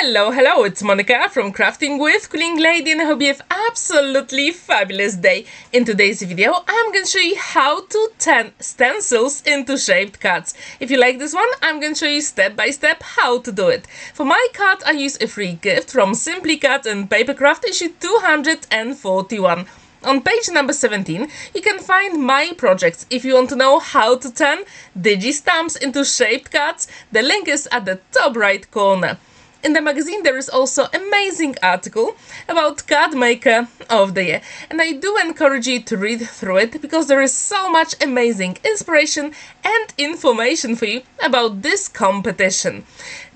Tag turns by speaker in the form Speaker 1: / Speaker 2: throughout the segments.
Speaker 1: Hello, it's Monica from Crafting with Quilling Lady, and I hope you have absolutely fabulous day. In today's video, I'm going to show you how to turn stencils into shaped cards. If you like this one, I'm going to show you step by step how to do it. For my card, I use a free gift from Simply Cards Papercraft issue 241. On page number 17, you can find my projects. If you want to know how to turn digi-stamps into shaped cards, the link is at the top right corner. In the magazine there is also an amazing article about Card Maker of the Year, and I do encourage you to read through it because there is so much amazing inspiration and information for you about this competition.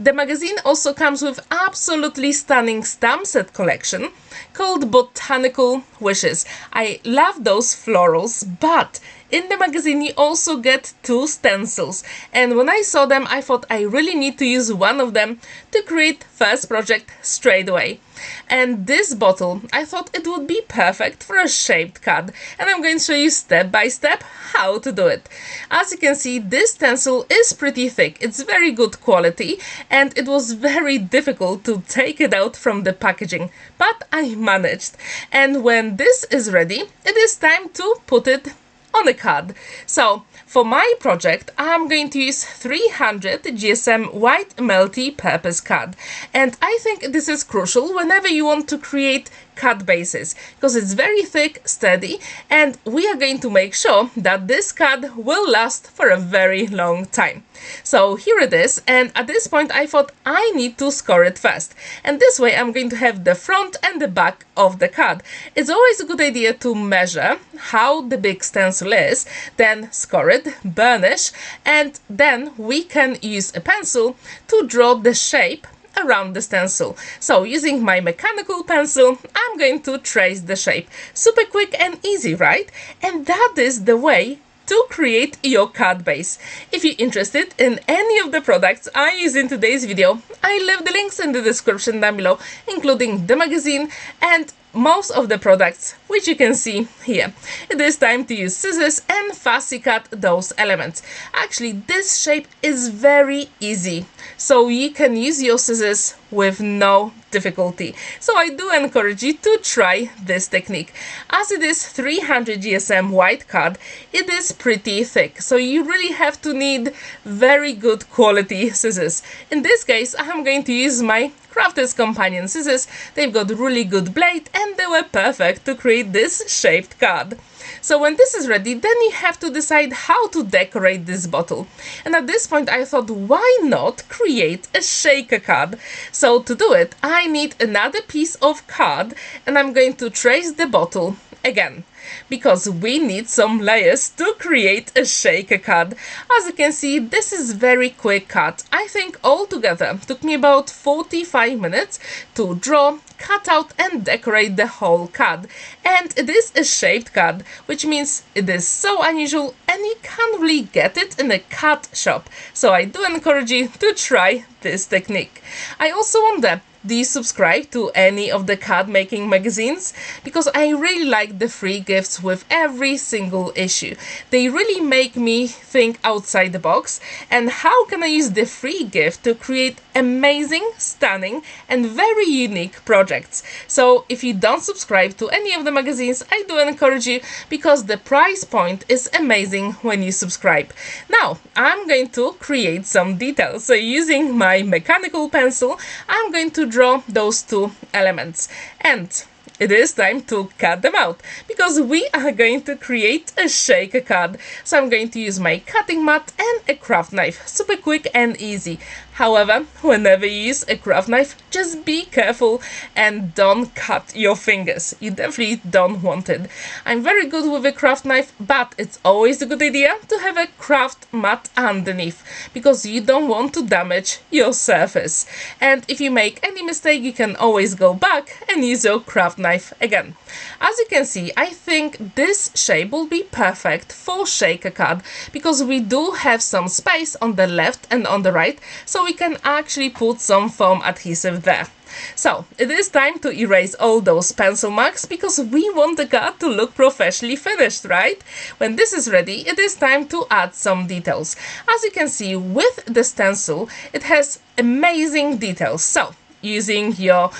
Speaker 1: The magazine also comes with absolutely stunning stamp set collection called Botanical Wishes. I love those florals, but in the magazine you also get 2 stencils, and when I saw them I thought I really need to use one of them to create first project straight away. And this bottle, I thought it would be perfect for a shaped card, and I'm going to show you step by step how to do it. As you can see, this stencil is pretty thick, it's very good quality, and it was very difficult to take it out from the packaging, but I managed. And when this is ready, it is time to put it on a card. So for my project I'm going to use 300 GSM white multi-purpose card, and I think this is crucial whenever you want to create card bases because it's very thick, sturdy, and we are going to make sure that this card will last for a very long time. So here it is, and at this point I thought I need to score it first, and this way I'm going to have the front and the back of the card. It's always a good idea to measure how the big stencil is, then score it, burnish, and then we can use a pencil to draw the shape around the stencil. So using my mechanical pencil, I'm going to trace the shape. Super quick and easy, right? And that is the way to create your card base. If you're interested in any of the products I use in today's video, I leave the links in the description down below, including the magazine and most of the products which you can see here. It is time to use scissors and fussy cut those elements. Actually, this shape is very easy, so you can use your scissors with no difficulty. So I do encourage you to try this technique. As it is 300 GSM white card, it is pretty thick, so you really have to need very good quality scissors. In this case, I'm going to use my Crafter's Companion scissors. They've got really good blade and they were perfect to create this shaped card. So when this is ready, then you have to decide how to decorate this bottle. And at this point I thought, why not create a shaker card? So to do it, I need another piece of card, and I'm going to trace the bottle again, because we need some layers to create a shaker card. As you can see, this is very quick cut. I think altogether took me about 45 minutes to draw, cut out and decorate the whole card. And it is a shaped card, which means it is so unusual and you can't really get it in a card shop. So I do encourage you to try this technique. I also wonder, do you subscribe to any of the card making magazines? Because I really like the free gifts with every single issue. They really make me think outside the box, and how can I use the free gift to create amazing, stunning and very unique projects. So if you don't subscribe to any of the magazines, I do encourage you, because the price point is amazing when you subscribe. Now I'm going to create some details. So using my mechanical pencil, I'm going to draw those 2 elements, and it is time to cut them out because we are going to create a shaker card. So I'm going to use my cutting mat and a craft knife. Super quick and easy. However, whenever you use a craft knife, just be careful and don't cut your fingers. You definitely don't want it. I'm very good with a craft knife, but it's always a good idea to have a craft mat underneath because you don't want to damage your surface. And if you make any mistake, you can always go back and use your craft knife again. As you can see, I think this shape will be perfect for shaker card because we do have some space on the left and on the right, so we can actually put some foam adhesive there. So it is time to erase all those pencil marks because we want the card to look professionally finished, right? When this is ready, it is time to add some details. As you can see, with the stencil, it has amazing details. So using your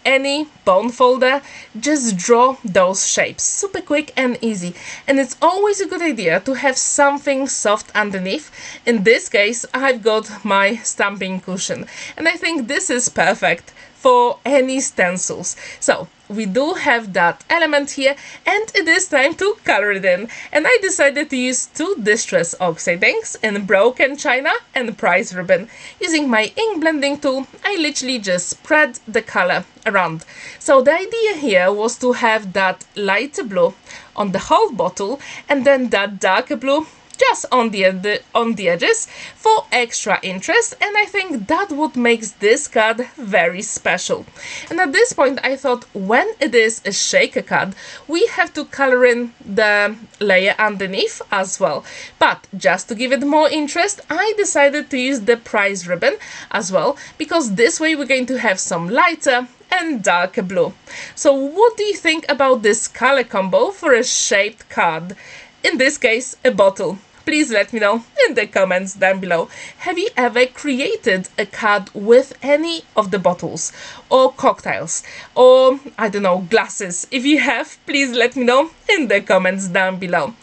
Speaker 1: any bone folder, just draw those shapes super quick and easy. And it's always a good idea to have something soft underneath. In this case, I've got my stamping cushion, and I think this is perfect for any stencils. So we do have that element here, and it is time to color it in. And I decided to use 2 Distress Oxide inks in Broken China and Prize Ribbon. Using my ink blending tool, I literally just spread the color around. So the idea here was to have that lighter blue on the whole bottle, and then that darker blue just on the edges for extra interest, and I think that what makes this card very special. And at this point I thought, when it is a shaker card, we have to color in the layer underneath as well. But just to give it more interest, I decided to use the prize ribbon as well, because this way we're going to have some lighter and darker blue. So what do you think about this color combo for a shaped card? In this case, a bottle. Please let me know in the comments down below. Have you ever created a card with any of the bottles or cocktails or, I don't know, glasses? If you have, please let me know in the comments down below,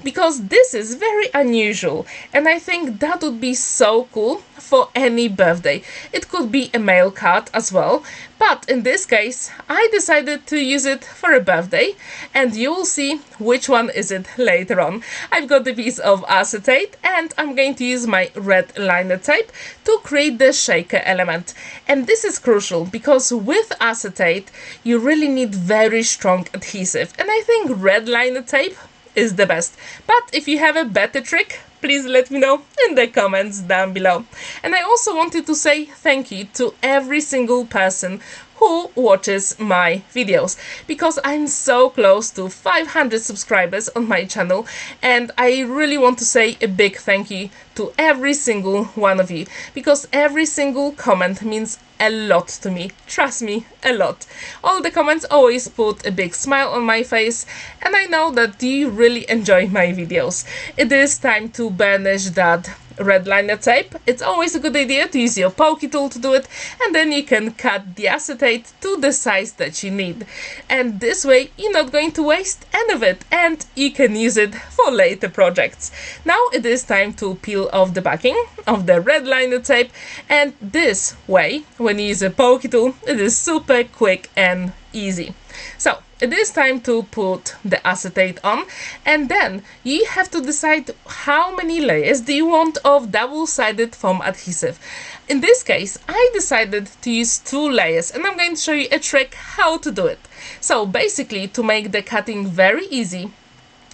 Speaker 1: because this is very unusual and I think that would be so cool for any birthday. It could be a mail card as well, but in this case I decided to use it for a birthday, and you will see which one is it later on. I've got the piece of acetate and I'm going to use my red liner tape to create the shaker element. And this is crucial because with acetate you really need very strong adhesive, and I think red liner tape is the best. But if you have a better trick, please let me know in the comments down below. And I also wanted to say thank you to every single person who watches my videos, because I'm so close to 500 subscribers on my channel, and I really want to say a big thank you to every single one of you, because every single comment means a lot to me. Trust me, a lot. All the comments always put a big smile on my face, and I know that you really enjoy my videos. It is time to burnish that red liner tape. It's always a good idea to use your pokey tool to do it, and then you can cut the acetate to the size that you need. And this way you're not going to waste any of it, and you can use it for later projects. Now it is time to peel off the backing of the red liner tape, and this way, when you use a pokey tool, it is super quick and easy. So it is time to put the acetate on, and then you have to decide how many layers do you want of double-sided foam adhesive. In this case, I decided to use 2 layers, and I'm going to show you a trick how to do it. So basically, to make the cutting very easy,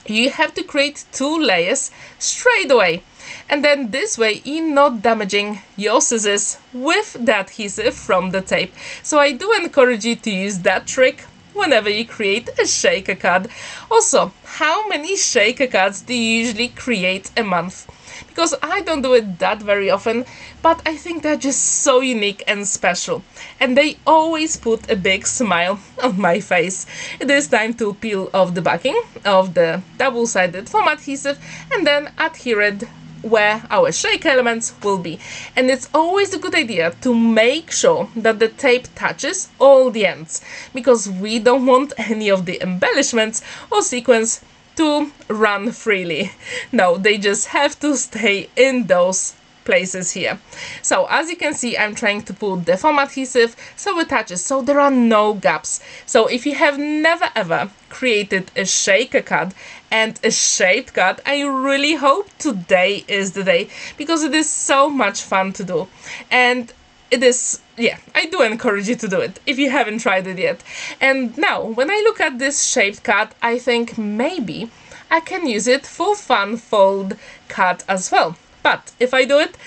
Speaker 1: you have to create 2 layers straight away. And then this way you're not damaging your scissors with the adhesive from the tape. So I do encourage you to use that trick whenever you create a shaker card. Also, how many shaker cards do you usually create a month? Because I don't do it that very often, but I think they're just so unique and special, and they always put a big smile on my face. It is time to peel off the backing of the double-sided foam adhesive and then adhere it where our shake elements will be. And it's always a good idea to make sure that the tape touches all the ends, because we don't want any of the embellishments or sequins to run freely. No, they just have to stay in those places here. So as you can see, I'm trying to put the foam adhesive so it touches, so there are no gaps. So if you have never ever created a shaker card and a shaped card, I really hope today is the day, because it is so much fun to do. And it is, yeah, I do encourage you to do it if you haven't tried it yet. And now, when I look at this shaped card, I think maybe I can use it for fun fold card as well. But if I do it,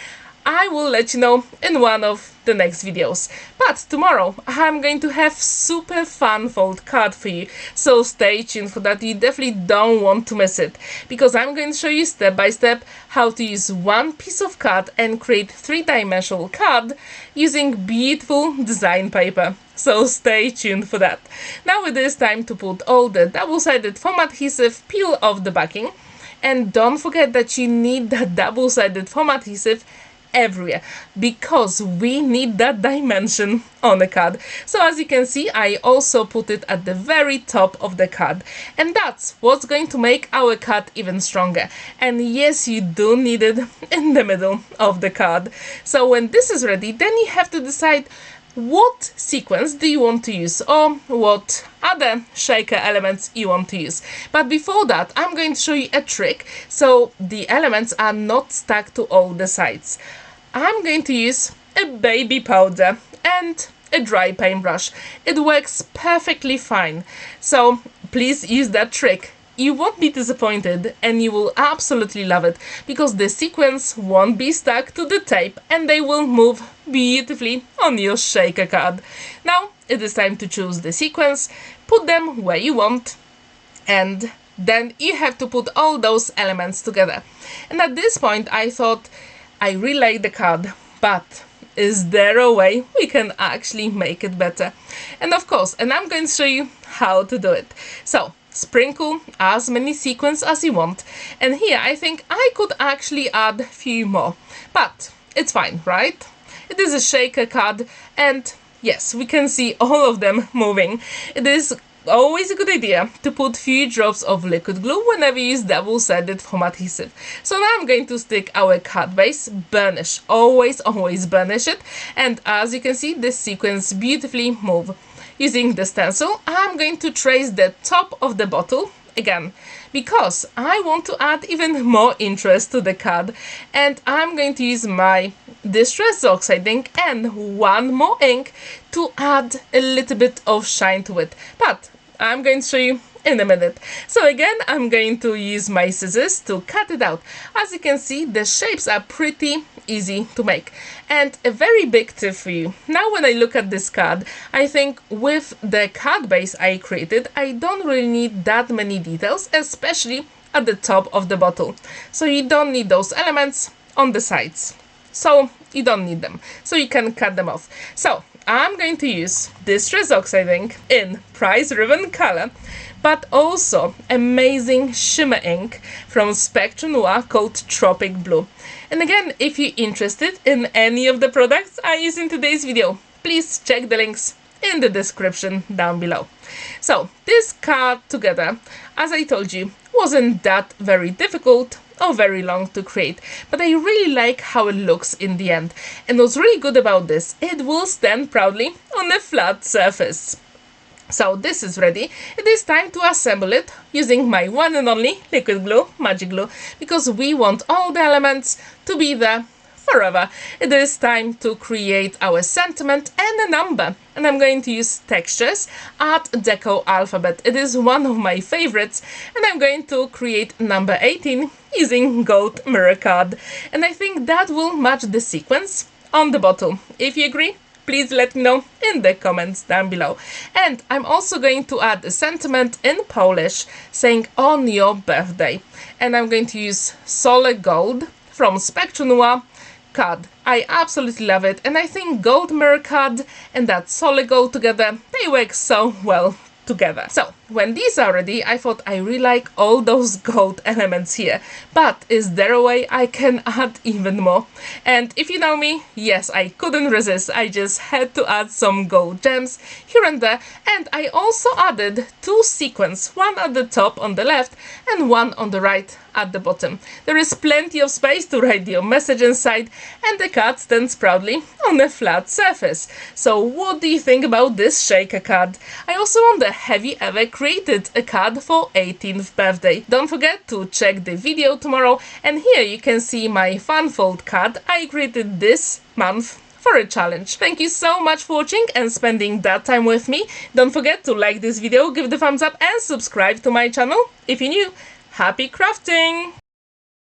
Speaker 1: I will let you know in one of the next videos. But tomorrow I'm going to have super fun fold card for you, so stay tuned for that. You definitely don't want to miss it, because I'm going to show you step by step how to use one piece of card and create 3-dimensional card using beautiful design paper. So stay tuned for that. Now it is time to put all the double-sided foam adhesive, peel off the backing, and don't forget that you need that double-sided foam adhesive everywhere because we need that dimension on the card. So as you can see, I also put it at the very top of the card, and that's what's going to make our card even stronger. And yes, you do need it in the middle of the card. So when this is ready, then you have to decide what sequence do you want to use, or what other shaker elements you want to use. But before that, I'm going to show you a trick so the elements are not stuck to all the sides. I'm going to use a baby powder and a dry paintbrush. It works perfectly fine, so please use that trick. You won't be disappointed and you will absolutely love it because the sequence won't be stuck to the tape and they will move beautifully on your shaker card. Now it is time to choose the sequence, put them where you want, and then you have to put all those elements together. And at this point I thought, I really like the card, but is there a way we can actually make it better? And of course, and I'm going to show you how to do it. So sprinkle as many sequins as you want, and here I think I could actually add a few more, but it's fine, right? It is a shaker card, and yes, we can see all of them moving. It is always a good idea to put few drops of liquid glue whenever you use double-sided foam adhesive. So now I'm going to stick our card base, burnish, always burnish it, and as you can see, this sequence beautifully move. Using the stencil, I'm going to trace the top of the bottle again because I want to add even more interest to the card, and I'm going to use my distressed oxide ink and one more ink to add a little bit of shine to it, but I'm going to show you in a minute. So again, I'm going to use my scissors to cut it out. As you can see, the shapes are pretty easy to make. And a very big tip for you. Now when I look at this card, I think with the card base I created, I don't really need that many details, especially at the top of the bottle. So you don't need those elements on the sides. So you don't need them. So you can cut them off. So I'm going to use Distress Oxide ink in Prize Ribbon color, but also amazing shimmer ink from Spectrum Noir called Tropic Blue. And again, if you're interested in any of the products I use in today's video, please check the links in the description down below. So this card together, as I told you, wasn't that very difficult or very long to create, but I really like how it looks in the end. And what's really good about this, it will stand proudly on a flat surface. So this is ready. It is time to assemble it using my one and only liquid glue, magic glue, because we want all the elements to be there forever. It is time to create our sentiment and a number, and I'm going to use textures at DECO Alphabet. It is one of my favorites, and I'm going to create number 18 using gold mirror card, and I think that will match the sequence on the bottle. If you agree, please let me know in the comments down below. And I'm also going to add a sentiment in Polish saying on your birthday, and I'm going to use solid gold from Spectrum Noir card. I absolutely love it, and I think gold mirror card and that solid gold together, they work so well together. So when these are ready, I thought I really like all those gold elements here, but is there a way I can add even more? And if you know me, yes, I couldn't resist. I just had to add some gold gems here and there, and I also added two sequins, one at the top on the left and one on the right at the bottom. There is plenty of space to write your message inside, and the card stands proudly on a flat surface. So what do you think about this shaker card? I also wonder, have you ever created a card for 18th birthday? Don't forget to check the video tomorrow, and here you can see my fan fold card I created this month for a challenge. Thank you so much for watching and spending that time with me. Don't forget to like this video, give it a thumbs up and subscribe to my channel if you're new. Happy crafting!